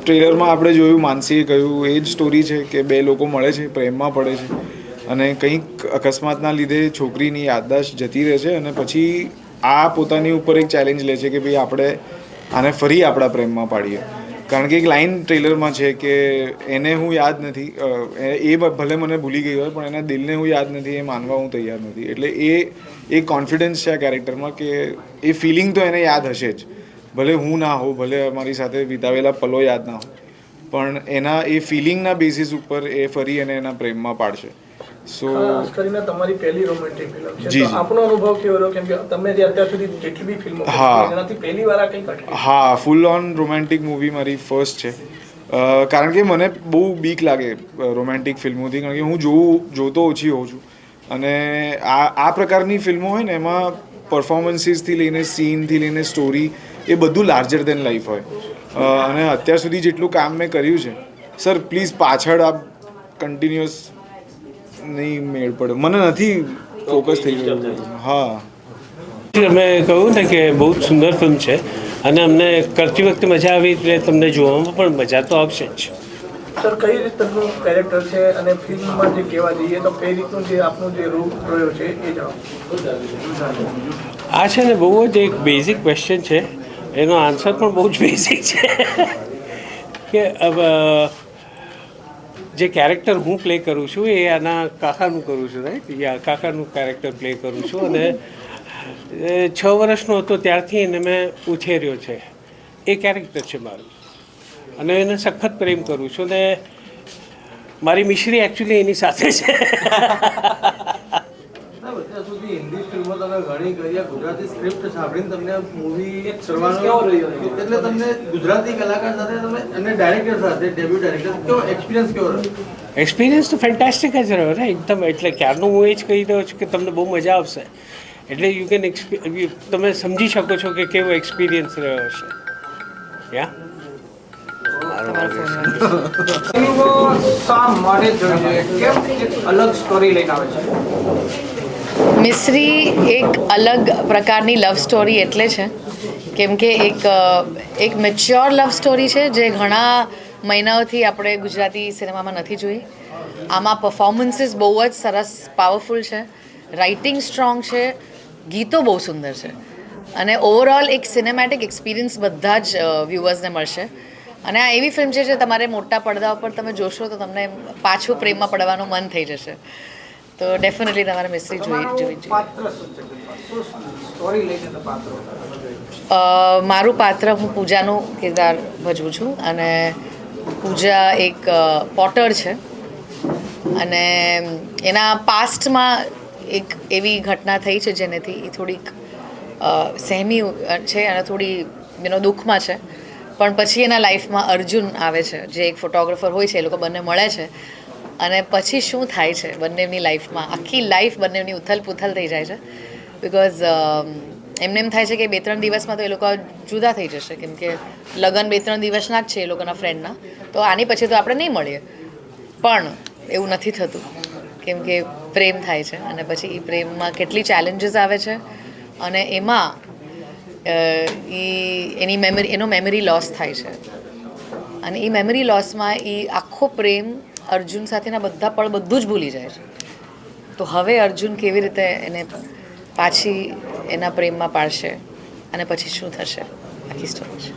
ટ્રેલરમાં આપણે જોયું, માનસીએ કહ્યું એ જ સ્ટોરી છે કે બે લોકો મળે છે, પ્રેમમાં પડે છે અને કંઈક અકસ્માતના લીધે છોકરીની યાદદાશ્ત જતી રહે છે અને પછી આ પોતાની ઉપર એક ચેલેન્જ લે છે કે ભાઈ આપણે આને ફરી આપણા પ્રેમમાં પાડીએ. કારણ કે એક લાઈન ટ્રેલરમાં છે કે એને હું યાદ નથી, એ ભલે મને ભૂલી ગઈ હોય પણ એના દિલને હું યાદ નથી, એ માનવા હું તૈયાર નથી. એટલે એ કોન્ફિડન્સ છે આ કેરેક્ટરમાં કે એ ફિલિંગ તો એને યાદ હશે જ, ભલે હું ના હોઉં, ભલે અમારી સાથે વિતાવેલા પલો યાદ ના હોય, પણ એના એ ફિલિંગના બેસિસ ઉપર એ ફરી અને એના પ્રેમમાં પાડશે. સો ખાસ કરીને તમારી પહેલી રોમેન્ટિક ફિલ્મ છે, તો આપણો અનુભવ કેવો રહ્યો? કેમ કે તમે જે અત્યાર સુધી જેટલી બી ફિલ્મો એનાથી પહેલી વાર આ કંઈક અટકી? હા, ફૂલ ઓન રોમેન્ટિક મૂવી મારી ફર્સ્ટ છે. કારણ કે મને બહુ બીક લાગે રોમેન્ટિક ફિલ્મોથી, કારણ કે હું જોતો ઓછી હોઉં છું અને આ પ્રકારની ફિલ્મો હોય ને એમાં પરફોર્મન્સીસથી લઈને સીનથી લઈને સ્ટોરી એ બધું લાર્જર દેન લાઈફ હોય. અને અત્યાર સુધી જેટલું કામ મેં કર્યું છે, સર પ્લીઝ પાછળ આપ કન્ટિન્યુઅસ નહીં મેળ પડે, મને નથી ફોકસ થઈ ગયું. હા, મેં કહ્યું ને કે બહુ જ સુંદર ફિલ્મ છે અને અમને કરતી વખતે મજા આવી, એટલે તમને જોવામાં પણ મજા તો આવશે જ. સર, કઈ રીતનું કેરેક્ટર છે અને ફિલ્મમાં જે કહેવા જઈએ તો કઈ રીતનું જે આપનું જે રૂપ રહ્યો છે એ જણાવો. આ છે ને બહુ જ એક બેઝિક ક્વેશ્ચન છે, એનો આન્સર પણ બહુ જ બેઝિક છે કે જે કેરેક્ટર હું પ્લે કરું છું એ આના કાકાનું કરું છું, રાઈટ? યા કાકાનું કેરેક્ટર પ્લે કરું છું અને 6 વર્ષનો હતો ત્યારથી એને મેં ઉછેર્યો છે. એ કેરેક્ટર છે મારું અને એને સખત પ્રેમ કરું છું અને મારી મિશ્રી એકચ્યુઅલી એની સાથે છે. અત્યાર સુધી હિન્દી ફિલ્મો તમે ઘણી કરી, ગુજરાતી સ્ક્રિપ્ટ સાંભળીને તમને મૂવી કરવાનો એટલે તમને ગુજરાતી કલાકાર સાથે તમે અને ડાયરેક્ટર સાથે ડેબ્યુ ડાયરેક્ટર કેવો એક્સપિરિયન્સ કેવો રહ્યો? એક્સપિરિયન્સ તો ફેન્ટાસ્ટિક જ રહ્યો ને એકદમ. એટલે ક્યારનું હું એ જ કહી રહ્યો છું કે તમને બહુ મજા આવશે, એટલે યુ કેન તમે સમજી શકો છો કે કેવો એક્સપિરિયન્સ રહ્યો હશે. યા અલગ સ્ટોરી લઈને આવે છે. મિસ્રી એક અલગ પ્રકારની લવ સ્ટોરી એટલે છે કેમ કે એક મેચ્યોર લવ સ્ટોરી છે જે ઘણા મહિનાઓથી આપણે ગુજરાતી સિનેમામાં નથી જોઈ. આમાં પરફોર્મન્સીસ બહુ જ સરસ, પાવરફુલ છે, રાઇટિંગ સ્ટ્રોંગ છે, ગીતો બહુ સુંદર છે અને ઓવરઓલ એક સિનેમેટિક એક્સપિરિયન્સ બધા જ વ્યૂઅર્સને મળશે. અને આ એવી ફિલ્મ છે જે તમારે મોટા પડદા ઉપર તમે જોશો તો તમને પાછું પ્રેમમાં પડવાનું મન થઈ જશે. તો ડેફિનેટલી તમારે મિસ્ત્રી જોવી જોઈએ. મારું પાત્ર, હું પૂજાનું કિરદાર ભજવું છું અને પૂજા એક પોટર છે અને એના પાસ્ટમાં એક એવી ઘટના થઈ છે જેનેથી એ થોડીક સહેમી છે અને થોડી દુઃખમાં છે. પણ પછી એના લાઈફમાં અર્જુન આવે છે જે એક ફોટોગ્રાફર હોય છે, એ લોકો બંને મળે છે અને પછી શું થાય છે બંનેની લાઈફમાં, આખી લાઈફ બંનેની ઉથલ પુથલ થઈ જાય છે. બિકોઝ એમને એમ થાય છે કે 2-3 દિવસમાં તો એ લોકો જુદા થઈ જશે, કેમ કે લગ્ન 2-3 દિવસના જ છે એ લોકોના ફ્રેન્ડના, તો આની પછી તો આપણે નહીં મળીએ. પણ એવું નથી થતું કેમ કે પ્રેમ થાય છે અને પછી એ પ્રેમમાં કેટલી ચેલેન્જીસ આવે છે અને એમાં એનો મેમરી લોસ થાય છે અને એ મેમરી લોસમાં એ આખો પ્રેમ અર્જુન સાથેના બધા પળ બધું જ ભૂલી જાય છે. તો હવે અર્જુન કેવી રીતે એને પાછી એના પ્રેમમાં પાડશે અને પછી શું થશે, આખી સ્ટોરી છે.